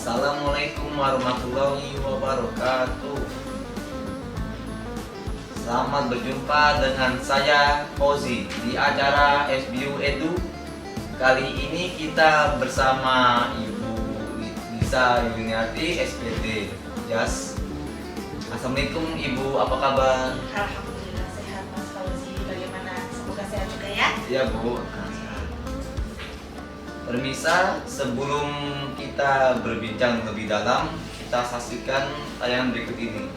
Assalamualaikum warahmatullahi wabarakatuh. Selamat berjumpa dengan saya Fauzi di acara SBU Edu. Kali ini kita bersama Ibu Lisa Yuniati SPT JAS. Assalamualaikum Ibu, apa kabar? Alhamdulillah sehat Mas Fauzi. Bagaimana? Semoga sehat juga ya. Ya Bu. Permisa, sebelum kita berbincang lebih dalam, kita saksikan tayangan berikut ini.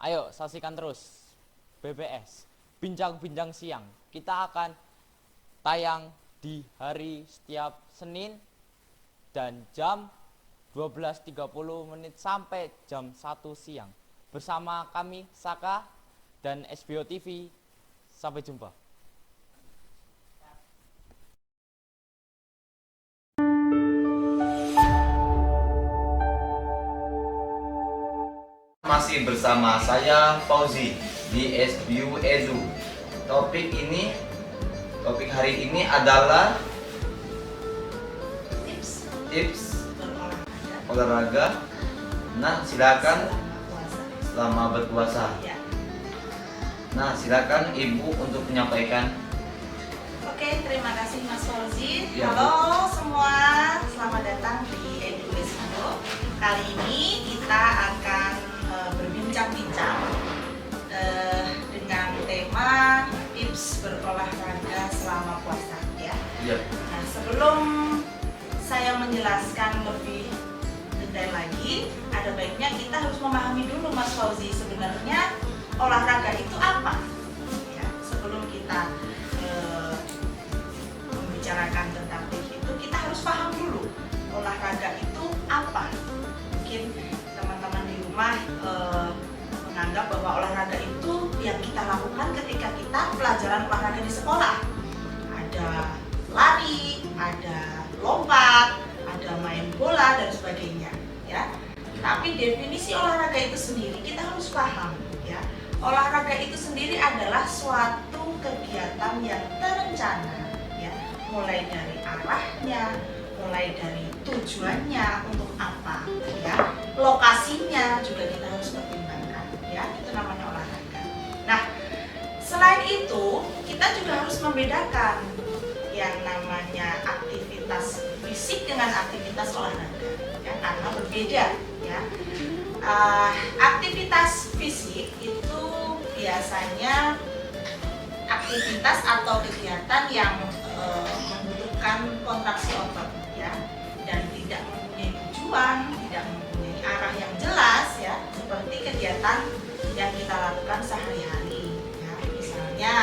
Ayo saksikan terus BBS Bincang-Bincang Siang. Kita akan tayang di hari setiap Senin dan jam 12.30 menit sampai jam 1 siang. Bersama kami Saka dan SBO TV. Sampai jumpa. Masih bersama saya Fauzi di SBU Edu. Topik hari ini adalah tips olahraga. Nah, silakan selama berpuasa. Ya. Nah, silakan Ibu untuk menyampaikan. Oke, terima kasih Mas Fauzi. Ya, Halo semua, selamat datang di Edu Esmo. Kali ini kita akan berbincang-bincang dengan tema tips berolahraga selama puasa ya. Ya. Nah, sebelum saya menjelaskan lebih detail lagi, ada baiknya kita harus memahami dulu Mas Fauzi, sebenarnya olahraga itu apa? Ya, sebelum kita membicarakan tentang tips itu, kita harus paham dulu olahraga itu apa. Mungkin teman-teman di rumah menganggap bahwa olahraga itu yang kita lakukan ketika kita pelajaran olahraga di sekolah. Ada lari, ada lompat, ada main bola dan sebagainya, ya. Tapi definisi olahraga itu sendiri kita harus paham, ya. Olahraga itu sendiri adalah suatu kegiatan yang terencana, ya. Mulai dari arahnya, mulai dari tujuannya untuk apa, ya. Lokasinya juga kita harus pertimbangkan, ya. Itu namanya olahraga. Nah, selain itu kita juga harus membedakan yang namanya aktivitas fisik dengan aktivitas olahraga, ya, karena berbeda, ya. Aktivitas fisik itu biasanya aktivitas atau kegiatan yang membutuhkan kontraksi otot, ya, dan tidak mempunyai tujuan, tidak mempunyai arah yang jelas, ya, seperti kegiatan yang kita lakukan sehari-hari, ya. Misalnya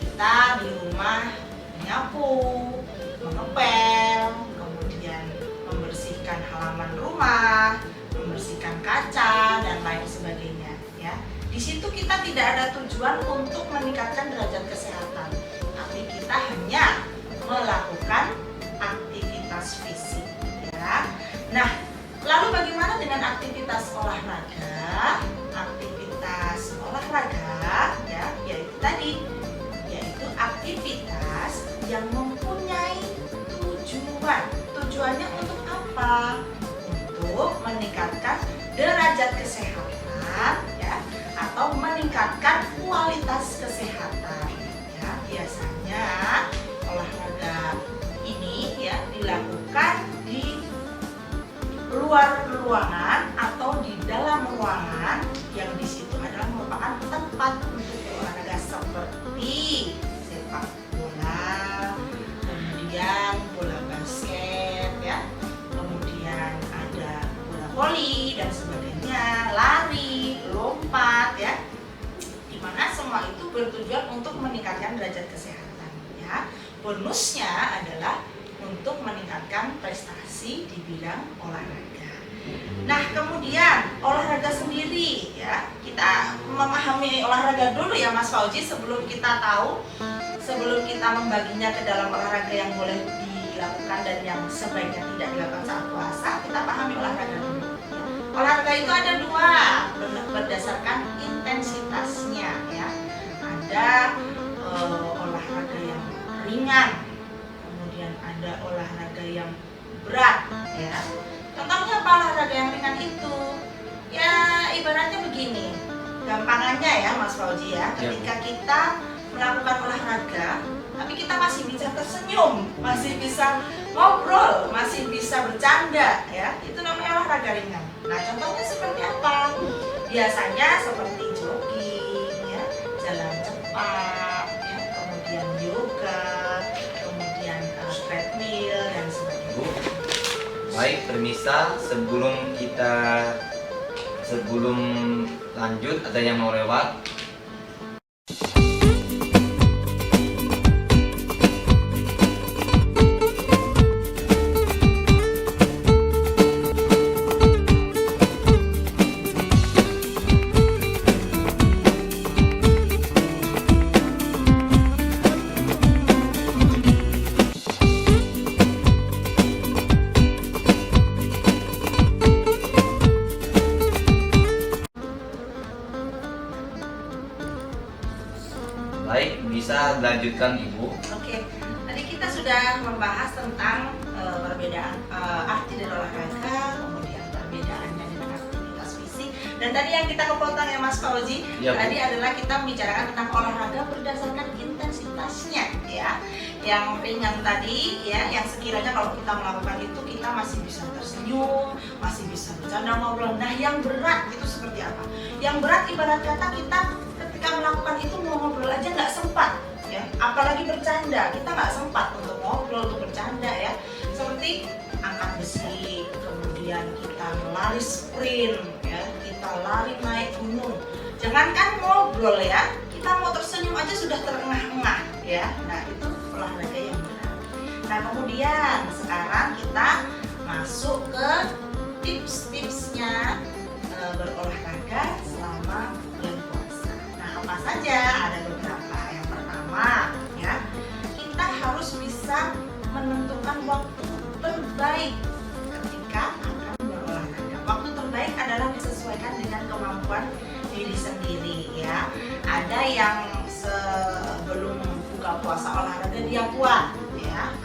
kita di rumah menyapu, mengepel, kemudian membersihkan halaman rumah, membersihkan kaca dan lain sebagainya, ya. Di situ kita tidak ada tujuan untuk meningkatkan derajat kesehatan, tapi kita hanya melakukan aktivitas fisik, ya. Nah, lalu bagaimana dengan aktivitas olahraga? Aktivitas olahraga, ya, yaitu tadi, yaitu aktivitas yang mempunyai tujuan. Tujuannya untuk apa? Untuk meningkatkan derajat kesehatan, ya, atau meningkatkan kualitas kesehatan, ya. Biasanya olahraga ini, ya, dilakukan di luar ruangan atau di dalam ruangan yang di situ adalah merupakan tempat untuk olahraga seperti sepak bola, kemudian bola basket, ya, kemudian ada bola voli dan sebagainya, lari, lompat, ya, dimana semua itu bertujuan untuk meningkatkan derajat kesehatan, ya. Bonusnya adalah untuk meningkatkan prestasi di bidang olahraga. Nah, kemudian olahraga sendiri, ya, kita memahami olahraga dulu ya Mas Fauzi sebelum kita tahu, sebelum kita membaginya ke dalam olahraga yang boleh dilakukan dan yang sebaiknya tidak dilakukan saat puasa. Kita pahami olahraga dulu, ya. Olahraga itu ada dua berdasarkan intensitasnya, ya. Ada olahraga yang ringan, kemudian ada olahraga yang berat ya. Contohnya apa olahraga yang ringan itu? Ya ibaratnya begini, gampangannya ya Mas Fauzi ya, ketika kita melakukan olahraga tapi kita masih bisa tersenyum, masih bisa ngobrol, masih bisa bercanda ya, itu namanya olahraga ringan. Nah contohnya seperti apa? Biasanya seperti jogging ya, jalan cepat ya, kemudian yoga, kemudian treadmill dan sebagainya. Bu, baik permisa, sebelum lanjut ada yang mau lewat. Baik, bisa dilanjutkan Ibu. Oke, tadi kita sudah membahas tentang perbedaan arti dari olahraga, kemudian perbedaannya dengan aktivitas fisik. Dan tadi yang kita kepotong ya Mas Fauzi, Ya, Bu. tadi adalah kita membicarakan tentang olahraga berdasarkan intensitasnya ya. Yang ringan tadi ya, yang sekiranya kalau kita melakukan itu kita masih bisa tersenyum, masih bisa bercanda ngobrol. Nah, yang berat itu seperti apa? Yang berat ibarat kata kita ketika melakukan itu mau ngobrol aja nggak sempat ya, apalagi bercanda, kita nggak sempat untuk ngobrol, untuk bercanda ya, seperti angkat besi, kemudian kita lari sprint ya, kita lari naik gunung. Jangankan ngobrol ya, kita mau tersenyum aja sudah terengah-engah ya. Nah itu olahraga yang berat. Nah kemudian sekarang kita masuk ke tips-tipsnya berolahraga selama bulan puasa. Nah apa saja? Ada beberapa. Yang pertama ya, kita harus bisa menentukan waktu terbaik ketika akan berolahraga. Waktu terbaik adalah disesuaikan dengan kemampuan diri sendiri ya. Ada yang sebelum buka puasa olahraga dia kuat ya,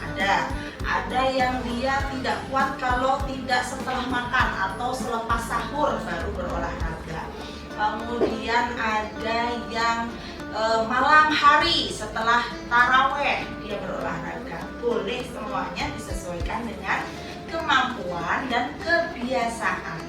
ada yang dia tidak kuat kalau tidak setelah makan atau selepas sahur baru berolahraga. Kemudian ada yang malam hari setelah taraweh dia berolahraga. Boleh, semuanya disesuaikan dengan kemampuan dan kebiasaan.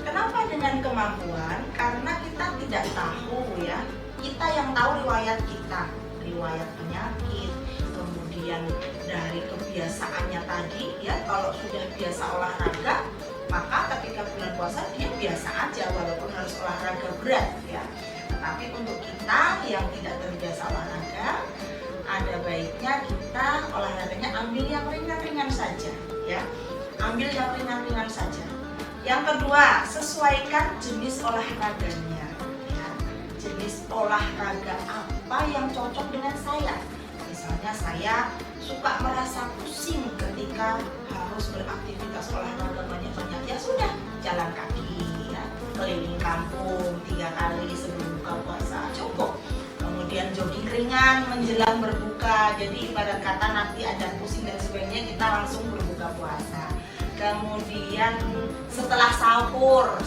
Kenapa dengan kemampuan? Karena kita tidak tahu ya, kita yang tahu riwayat kita, riwayat penyakit, kemudian dari kebiasaannya tadi ya, kalau sudah biasa olahraga maka ketika bulan puasa dia biasa aja walaupun harus olahraga berat ya. Tetapi untuk kita yang tidak terbiasa olahraga, ada baiknya kita olahraganya ambil yang ringan-ringan saja ya, ambil yang ringan-ringan saja. Yang kedua, sesuaikan jenis olahraganya ya. Jenis olahraga apa yang cocok dengan saya. Misalnya saya suka merasa pusing ketika harus beraktivitas olahraga banyak-banyak, ya sudah jalan kaki ya, keliling kampung 3 kali sebelum buka puasa cukup. Kemudian jogging ringan menjelang berbuka, jadi ibarat kata nanti ada pusing dan sebagainya kita langsung berbuka puasa. Kemudian setelah sahur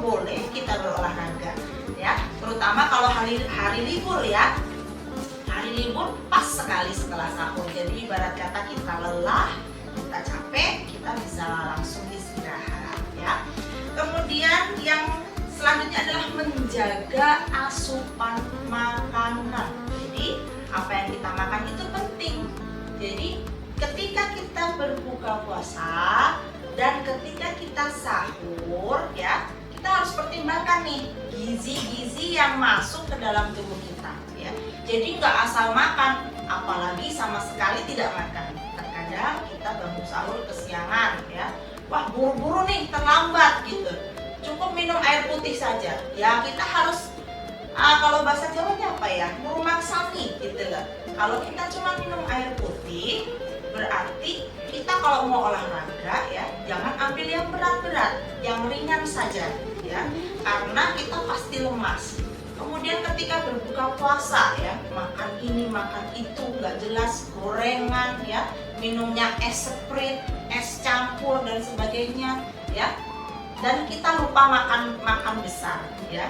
boleh kita berolahraga ya, terutama kalau hari libur ya. Hari libur pas sekali setelah sahur, jadi ibarat kata kita lelah, kita capek, kita bisa langsung istirahat ya. Kemudian yang selanjutnya adalah menjaga asupan makanan. Jadi apa yang kita makan itu penting. Jadi ketika kita berbuka puasa dan ketika kita sahur ya, kita harus pertimbangkan nih gizi-gizi yang masuk ke dalam tubuh kita ya. Jadi nggak asal makan, apalagi sama sekali tidak makan. Terkadang kita bangun sahur kesiangan ya, wah buru-buru nih, terlambat gitu, cukup minum air putih saja ya. Kita harus kalau bahasa Jawanya apa ya, merumaksani gitu loh. Kalau kita cuma minum air putih, berarti kita kalau mau olahraga ya, jangan ambil yang berat-berat, yang ringan saja ya, karena kita pasti lemas. Kemudian ketika berbuka puasa ya, makan ini makan itu nggak jelas, gorengan ya, minumnya es sprite, es campur, dan sebagainya, ya. Dan kita lupa makan besar, ya.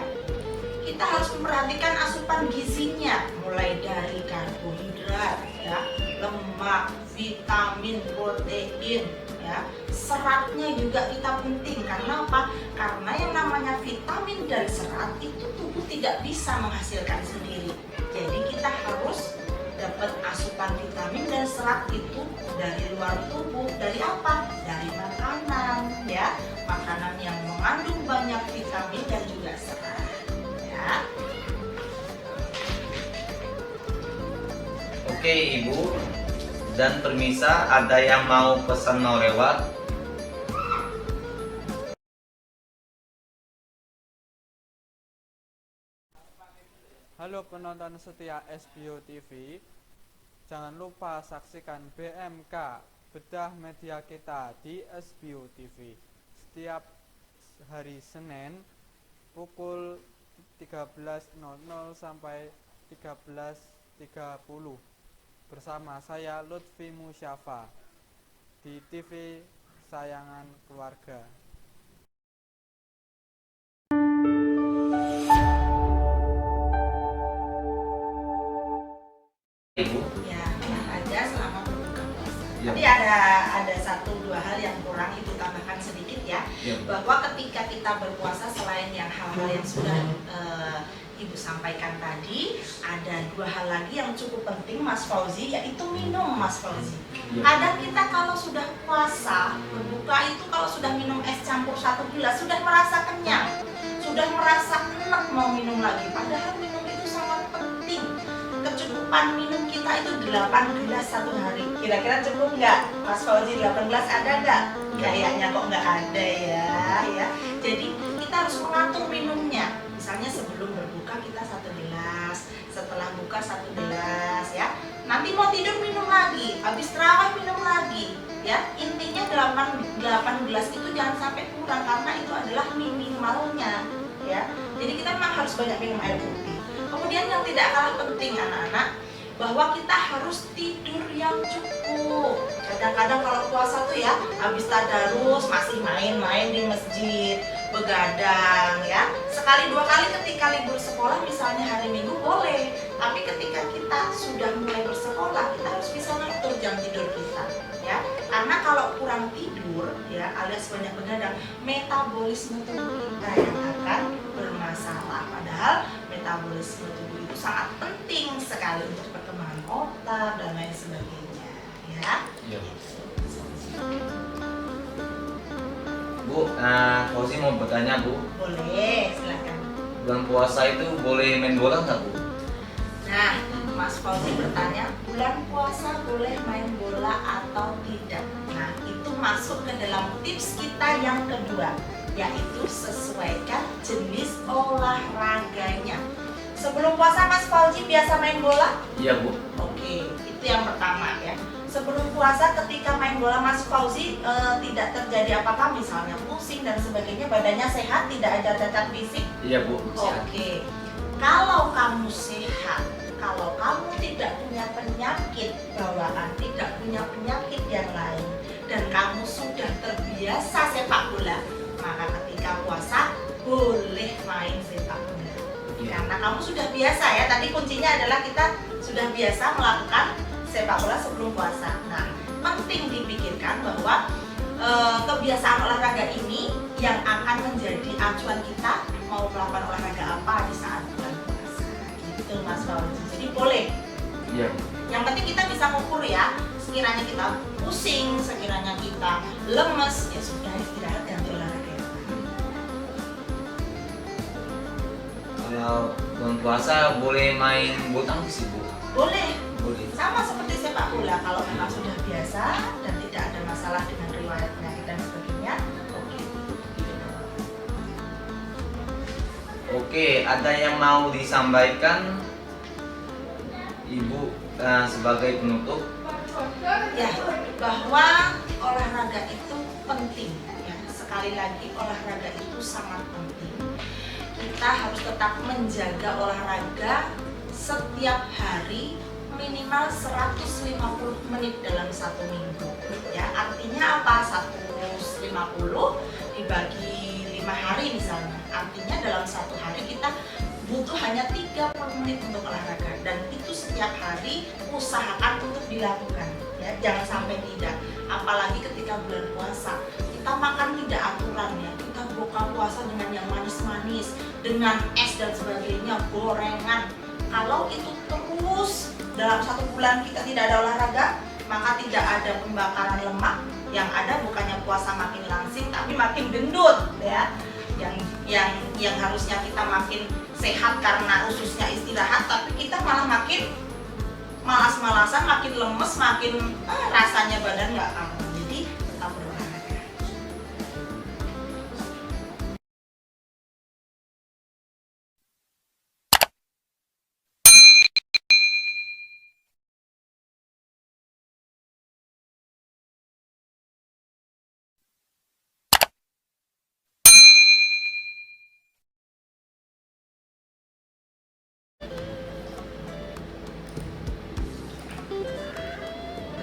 Kita harus memperhatikan asupan gizinya, mulai dari karbohidrat, ya, lemak, vitamin, protein, ya. Seratnya juga kita penting, karena apa? Karena yang namanya vitamin dan serat itu tubuh tidak bisa menghasilkan sendiri. Jadi kita harus dapat asupan vitamin dan serat itu dari luar tubuh. Dari apa? Dari makanan, ya. Makanan yang mengandung banyak vitamin dan juga serat, ya. Oke Ibu dan permisa, ada yang mau pesan mau lewat? Halo penonton setia SBO TV, jangan lupa saksikan BMK Bedah Media Kita di SBO TV setiap hari Senin pukul 13.00 sampai 13.30 bersama saya Lutfi Musyafa di TV Sayangan Keluarga. Ibu? Ya, olahraga selama berbuka puasa. Ya. Tapi ada satu dua hal yang kurang Ibu tambahkan sedikit ya, Ya. bahwa ketika kita berpuasa selain yang hal-hal yang sudah Ibu sampaikan tadi, ada dua hal lagi yang cukup penting Mas Fauzi, yaitu minum Mas Fauzi. Ya. Kadang kita kalau sudah puasa berbuka itu kalau sudah minum es campur 1 gelas sudah merasa kenyang, sudah merasa enak mau minum lagi. Padahal minum itu sangat penting. Kecukupan minum kita itu 8 gelas satu hari. Kira-kira cukup nggak? Mas Fauzi 8 gelas ada nggak? Kayaknya kok nggak ada ya. Jadi kita harus mengatur minumnya. Misalnya sebelum berbuka kita 1 gelas, setelah buka 1 gelas ya. Nanti mau tidur minum lagi, habis terawih minum lagi ya. Intinya 8 gelas itu jangan sampai kurang karena itu adalah minimalnya ya. Jadi kita memang harus banyak minum air putih. Kemudian yang tidak kalah penting anak-anak, bahwa kita harus tidur yang cukup. Kadang-kadang kalau puasa tuh ya, habis tadarus masih main-main di masjid, begadang ya. Sekali 2 kali ketika libur sekolah misalnya hari Minggu boleh. Tapi ketika kita sudah mulai bersekolah, kita harus bisa ngatur jam tidur kita ya. Karena kalau kurang tidur ya, alias banyak begadang, metabolisme tubuh kita yang akan bermasalah. Padahal metabolisme tubuh itu sangat penting sekali untuk perkembangan otak dan lain sebagainya ya. Ya. Bu, Fauzi mau bertanya Bu, Boleh, silakan. bulan puasa itu boleh main bola nggak Bu? Nah, Mas Fauzi bertanya, bulan puasa boleh main bola atau tidak? Nah, itu masuk ke dalam tips kita yang kedua, yaitu sesuaikan jenis olahraganya. Sebelum puasa Mas Fauzi biasa main bola? Iya Bu. Oke, itu yang pertama ya. Sebelum puasa ketika main bola Mas Fauzi tidak terjadi apa-apa, misalnya pusing dan sebagainya, badannya sehat, tidak ada cacat fisik? Iya Bu. Siap. Oke, kalau kamu sehat, kalau kamu tidak punya penyakit bawaan, tidak punya penyakit yang lain, dan kamu sudah terbiasa sepak bola, maka ketika puasa boleh main sepak bola. Iya. Karena kamu sudah biasa ya, tadi kuncinya adalah kita sudah biasa melakukan sepak bola sebelum puasa. Nah, penting dipikirkan bahwa kebiasaan olahraga ini yang akan menjadi acuan kita mau melakukan olahraga apa di saat bulan puasa. Gitu Mas Fauzi. Jadi boleh. Iya Bu. Yang penting kita bisa mengukur ya. Sekiranya kita pusing, sekiranya kita lemes, ya sudah istirahat ganti olahraga. Kalau bulan puasa boleh main bulu tangkis Bu? Boleh. Boleh. Sama seperti sepak bola, kalau memang sudah biasa dan tidak ada masalah dengan riwayat penyakit dan sebagainya, oke. Oke, ada yang mau disampaikan Ibu sebagai penutup? Ya, bahwa olahraga itu penting ya. Sekali lagi olahraga itu sangat penting. Kita harus tetap menjaga olahraga setiap hari minimal 150 menit dalam 1 minggu ya. Artinya apa? 150 usahakan untuk dilakukan ya, jangan sampai tidak. Apalagi ketika bulan puasa, kita makan tidak aturan ya, kita buka puasa dengan yang manis-manis, dengan es dan sebagainya, gorengan. Kalau itu terus dalam 1 bulan kita tidak ada olahraga, maka tidak ada pembakaran lemak, yang ada bukannya puasa makin langsing tapi makin gendut ya. Yang harusnya kita makin sehat karena khususnya istirahat, tapi kita malah makin malas-malasan, makin lemes, makin rasanya badan nggak kamu. Jadi tetap berolahraga.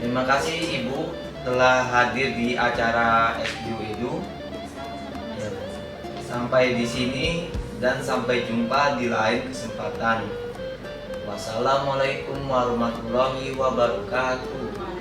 Terima kasih Ibu telah hadir di acara SBU Edu. Ya, sampai di sini dan sampai jumpa di lain kesempatan. Wassalamualaikum warahmatullahi wabarakatuh.